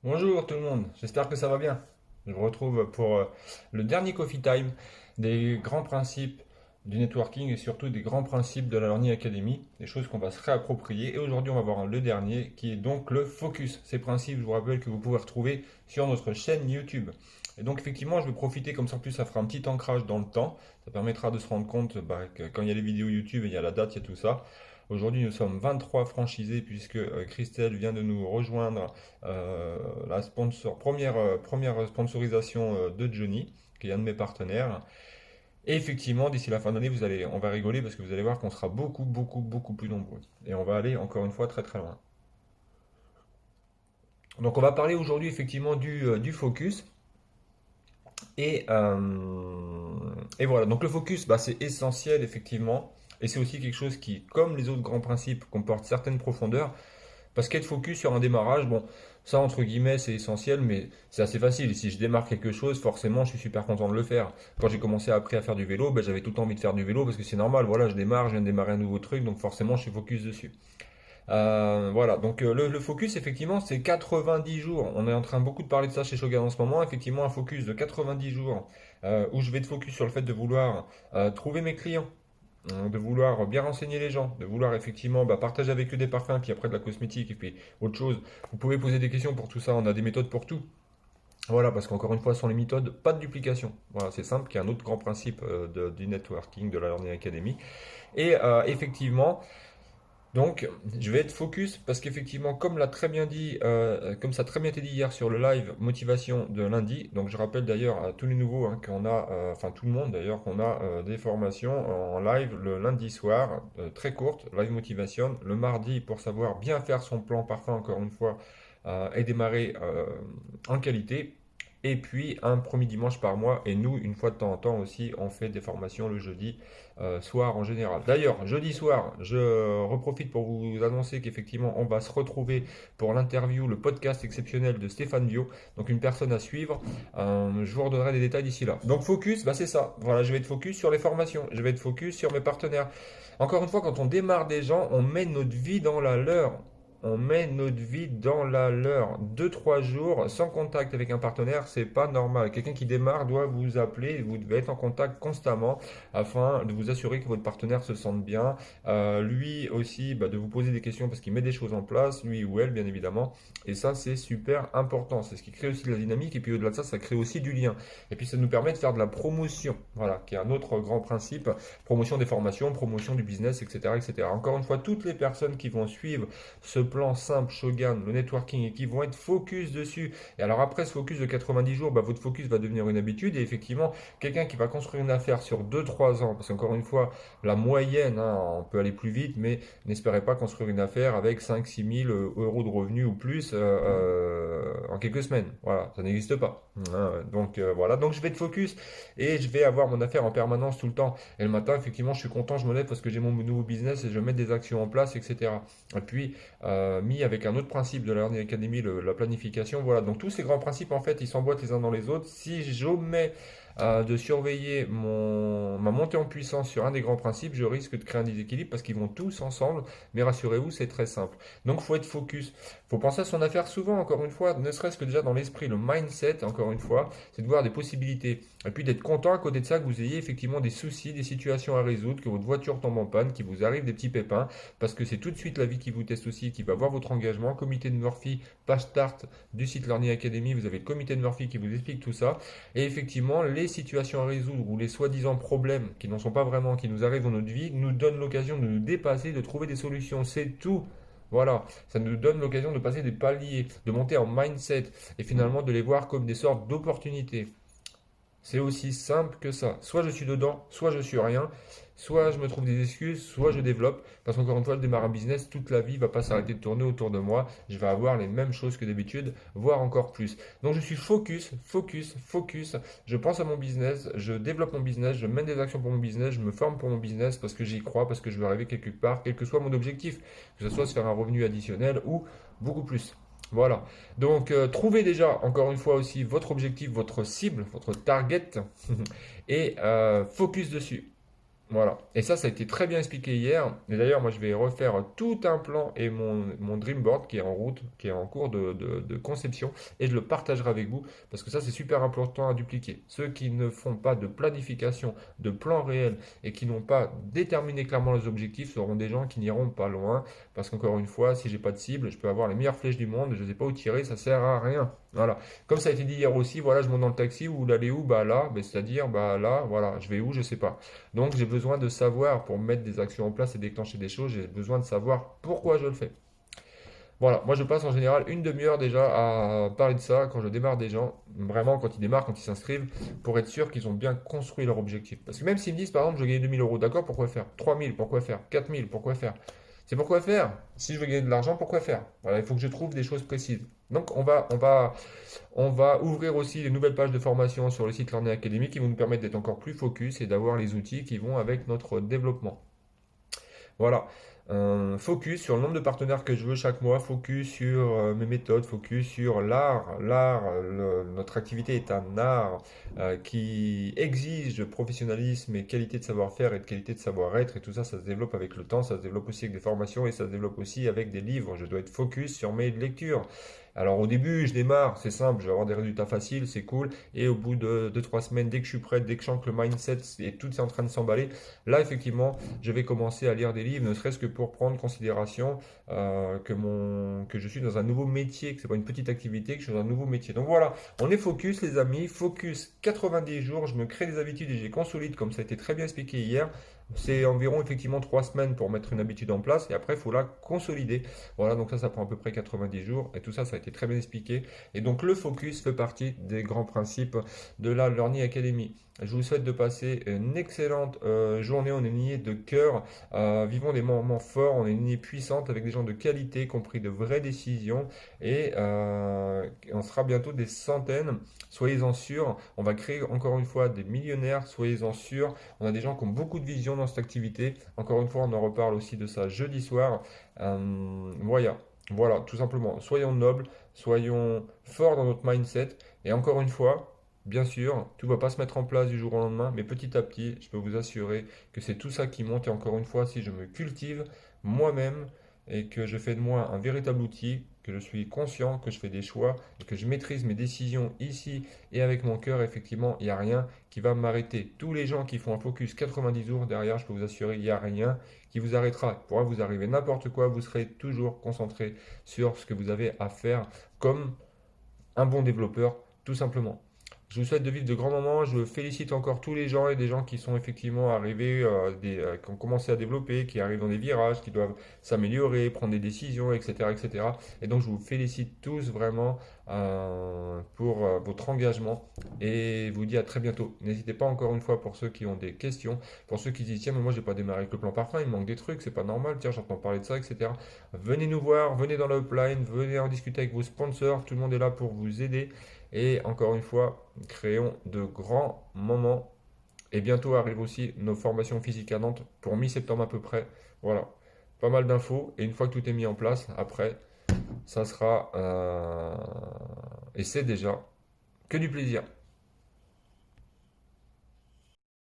Bonjour tout le monde, j'espère que ça va bien. Je vous retrouve pour le dernier Coffee Time des grands principes du networking et surtout des grands principes de la Learning Academy, des choses qu'on va se réapproprier. Et aujourd'hui, on va voir le dernier qui est donc le focus. Ces principes, je vous rappelle que vous pouvez retrouver sur notre chaîne YouTube. Et donc, effectivement, je vais profiter, comme ça en plus, ça fera un petit ancrage dans le temps. Ça permettra de se rendre compte que quand il y a les vidéos YouTube, il y a la date, il y a tout ça. Aujourd'hui, nous sommes 23 franchisés puisque Christelle vient de nous rejoindre la première sponsorisation de Johnny, qui est un de mes partenaires. Et effectivement, d'ici la fin d'année, on va rigoler parce que vous allez voir qu'on sera beaucoup, beaucoup, beaucoup plus nombreux. Et on va aller encore une fois très, très loin. Donc, on va parler aujourd'hui effectivement du focus. Et, euh, et voilà, donc le focus, c'est essentiel effectivement. Et c'est aussi quelque chose qui, comme les autres grands principes, comporte certaines profondeurs. Parce qu'être focus sur un démarrage, bon, ça entre guillemets c'est essentiel, mais c'est assez facile. Si je démarre quelque chose, forcément je suis super content de le faire. Quand j'ai commencé après à faire du vélo, j'avais tout le temps envie de faire du vélo parce que c'est normal, voilà, je démarre, je viens de démarrer un nouveau truc, donc forcément je suis focus dessus. Voilà, donc le focus effectivement c'est 90 jours. On est en train beaucoup de parler de ça chez Shogun en ce moment. Effectivement, un focus de 90 jours où je vais être focus sur le fait de vouloir trouver mes clients, de vouloir bien renseigner les gens, de vouloir effectivement partager avec eux des parfums, puis après de la cosmétique, et puis autre chose. Vous pouvez poser des questions pour tout ça, on a des méthodes pour tout. Voilà, parce qu'encore une fois, ce sont les méthodes, pas de duplication. Voilà, c'est simple, qui est un autre grand principe du networking, de la Learning Academy. Et effectivement, donc, je vais être focus parce qu'effectivement, comme ça a très bien été dit hier sur le live motivation de lundi, donc je rappelle d'ailleurs à tous les nouveaux qu'on a, enfin tout le monde d'ailleurs, qu'on a des formations en live le lundi soir, très courtes, live motivation, le mardi pour savoir bien faire son plan parfum encore une fois et démarrer en qualité. Et puis un premier dimanche par mois, et nous, une fois de temps en temps aussi, on fait des formations le jeudi soir en général. D'ailleurs, jeudi soir, je reprofite pour vous annoncer qu'effectivement, on va se retrouver pour l'interview, le podcast exceptionnel de Stéphane Bio, donc une personne à suivre. Je vous redonnerai des détails d'ici là. Donc focus, c'est ça. Voilà, je vais être focus sur les formations, je vais être focus sur mes partenaires. Encore une fois, quand on démarre des gens, on met notre vie dans la leur. On met notre vie dans la leur. 2 3 jours sans contact avec un partenaire, c'est pas normal. Quelqu'un qui démarre doit vous appeler, vous devez être en contact constamment afin de vous assurer que votre partenaire se sente bien. Lui aussi, de vous poser des questions parce qu'il met des choses en place, lui ou elle, bien évidemment. Et ça, c'est super important. C'est ce qui crée aussi de la dynamique. Et puis au-delà de ça, ça crée aussi du lien. Et puis ça nous permet de faire de la promotion. Voilà, qui est un autre grand principe. Promotion des formations, promotion du business, etc., etc. Encore une fois, toutes les personnes qui vont suivre ce plan simple, Shogun, le networking, et qui vont être focus dessus. Et alors après ce focus de 90 jours, votre focus va devenir une habitude. Et effectivement, quelqu'un qui va construire une affaire sur 2 3 ans, parce qu'encore une fois, la moyenne, on peut aller plus vite, mais n'espérez pas construire une affaire avec 5 6 000 euros de revenus ou plus en quelques semaines. Voilà, ça n'existe pas. Donc voilà, donc je vais être focus et je vais avoir mon affaire en permanence tout le temps. Et le matin, effectivement, je suis content, je me lève parce que j'ai mon nouveau business et je mets des actions en place, etc. Et puis, mis avec un autre principe de la Learning Academy, la planification. Voilà, donc tous ces grands principes, en fait, ils s'emboîtent les uns dans les autres. Si j'omets de surveiller ma montée en puissance sur un des grands principes, je risque de créer un déséquilibre parce qu'ils vont tous ensemble. Mais rassurez-vous, c'est très simple. Donc, il faut être focus. Il faut penser à son affaire souvent, encore une fois, ne serait-ce que déjà dans l'esprit, le mindset, encore une fois, c'est de voir des possibilités. Et puis d'être content à côté de ça que vous ayez effectivement des soucis, des situations à résoudre, que votre voiture tombe en panne, qu'il vous arrive des petits pépins, parce que c'est tout de suite la vie qui vous teste aussi, qui va voir votre engagement. Comité de Murphy, page start du site Learning Academy, vous avez le comité de Murphy qui vous explique tout ça. Et effectivement, les situations à résoudre ou les soi-disant problèmes qui n'en sont pas vraiment, qui nous arrivent dans notre vie, nous donnent l'occasion de nous dépasser, de trouver des solutions. C'est tout. Voilà, ça nous donne l'occasion de passer des paliers, de monter en mindset et finalement de les voir comme des sortes d'opportunités. C'est aussi simple que ça. Soit je suis dedans, soit je suis rien, soit je me trouve des excuses, soit je développe. Parce qu'encore une fois, je démarre un business, toute la vie ne va pas s'arrêter de tourner autour de moi. Je vais avoir les mêmes choses que d'habitude, voire encore plus. Donc je suis focus, focus, focus. Je pense à mon business, je développe mon business, je mène des actions pour mon business, je me forme pour mon business parce que j'y crois, parce que je veux arriver quelque part, quel que soit mon objectif. Que ce soit se faire un revenu additionnel ou beaucoup plus. Voilà. Donc, trouvez déjà, encore une fois aussi, votre objectif, votre cible, votre target, et focus dessus. Voilà. Et ça a été très bien expliqué hier. Et d'ailleurs, moi, je vais refaire tout un plan et mon dream board qui est en route, qui est en cours de conception. Et je le partagerai avec vous parce que ça, c'est super important à dupliquer. Ceux qui ne font pas de planification, de plan réel et qui n'ont pas déterminé clairement les objectifs seront des gens qui n'iront pas loin. Parce qu'encore une fois, si j'ai pas de cible, je peux avoir les meilleures flèches du monde, je ne sais pas où tirer, ça sert à rien. Voilà. Comme ça a été dit hier aussi, voilà, je monte dans le taxi, où l'aller où? Bah là, bah, c'est-à-dire, bah là, voilà, je vais où? Je sais pas. Donc j'ai besoin de savoir, pour mettre des actions en place et déclencher des choses, j'ai besoin de savoir pourquoi je le fais. Voilà, moi je passe en général une demi-heure déjà à parler de ça quand je démarre des gens, vraiment quand ils démarrent, quand ils s'inscrivent, pour être sûr qu'ils ont bien construit leur objectif. Parce que même s'ils me disent par exemple je veux gagner 2 000 euros, d'accord, pourquoi faire? 3 000, pourquoi faire? 4 000, pourquoi faire? C'est pourquoi faire. Si je veux gagner de l'argent, pourquoi faire? Voilà, il faut que je trouve des choses précises. Donc on va ouvrir aussi de nouvelles pages de formation sur le site Learning Academy qui vont nous permettre d'être encore plus focus et d'avoir les outils qui vont avec notre développement. Voilà. Focus sur le nombre de partenaires que je veux chaque mois, focus sur mes méthodes, focus sur l'art. L'art, notre activité est un art qui exige professionnalisme et qualité de savoir-faire et de qualité de savoir-être. Et tout ça, ça se développe avec le temps, ça se développe aussi avec des formations et ça se développe aussi avec des livres. Je dois être focus sur mes lectures. Alors au début, je démarre, c'est simple, je vais avoir des résultats faciles, c'est cool. Et au bout de 2 3 semaines, dès que je suis prêt, dès que je sens que le mindset et tout est en train de s'emballer, là effectivement, je vais commencer à lire des livres, ne serait-ce que pour prendre en considération que je suis dans un nouveau métier, que c'est pas une petite activité, que je suis dans un nouveau métier. Donc voilà, on est focus les amis, focus 90 jours, je me crée des habitudes et j'ai consolide comme ça a été très bien expliqué hier. C'est environ effectivement 3 semaines pour mettre une habitude en place et après il faut la consolider. Voilà, donc ça prend à peu près 90 jours et tout ça, ça a été très bien expliqué. Et donc le focus fait partie des grands principes de la Learning Academy. Je vous souhaite de passer une excellente journée. On est une lignée de cœur. Vivons des moments forts. On est une lignée puissante avec des gens de qualité, compris de vraies décisions. Et on sera bientôt des centaines. Soyez-en sûrs. On va créer encore une fois des millionnaires. Soyez-en sûrs. On a des gens qui ont beaucoup de vision dans cette activité. Encore une fois, on en reparle aussi de ça jeudi soir. Voilà. Voilà, tout simplement. Soyons nobles, soyons forts dans notre mindset. Et encore une fois, bien sûr, tout ne va pas se mettre en place du jour au lendemain, mais petit à petit, je peux vous assurer que c'est tout ça qui monte. Et encore une fois, si je me cultive moi-même et que je fais de moi un véritable outil, que je suis conscient, que je fais des choix et que je maîtrise mes décisions ici et avec mon cœur, effectivement, il n'y a rien qui va m'arrêter. Tous les gens qui font un focus 90 jours derrière, je peux vous assurer, il n'y a rien qui vous arrêtera. Il pourra vous arriver n'importe quoi, vous serez toujours concentré sur ce que vous avez à faire comme un bon développeur, tout simplement. Je vous souhaite de vivre de grands moments. Je félicite encore tous les gens et des gens qui sont effectivement arrivés, qui ont commencé à développer, qui arrivent dans des virages, qui doivent s'améliorer, prendre des décisions, etc., etc. Et donc je vous félicite tous vraiment pour votre engagement et vous dis à très bientôt. N'hésitez pas encore une fois pour ceux qui ont des questions, pour ceux qui disent tiens mais moi j'ai pas démarré avec le plan parfum, il me manque des trucs, c'est pas normal, tiens j'entends parler de ça, etc. Venez nous voir, venez dans l'upline, venez en discuter avec vos sponsors, tout le monde est là pour vous aider. Et encore une fois, créons de grands moments. Et bientôt arrivent aussi nos formations physiques à Nantes pour mi-septembre à peu près. Voilà, pas mal d'infos. Et une fois que tout est mis en place, après, ça sera, et c'est déjà, que du plaisir.